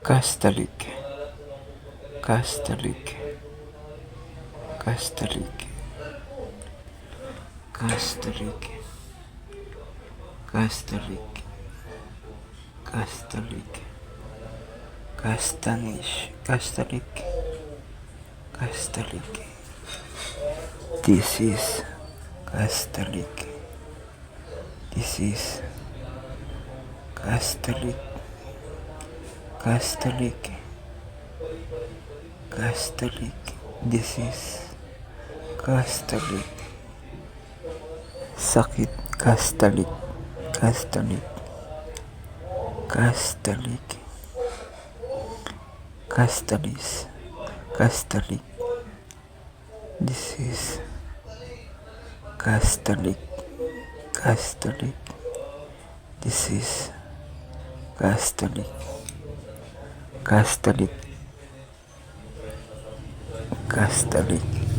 Catholic, Catholic, Catholic, Catholic, Catholic, Catholic, Castanish, Catholic, Catholic. This is Catholic. This is Catholic, Catholic, Catholic. This is Catholic. Sakit, Catholic, Catholic, Catholic, Catholic, Catholic. This is Catholic, Catholic. This is Catholic, Catholic, Catholic.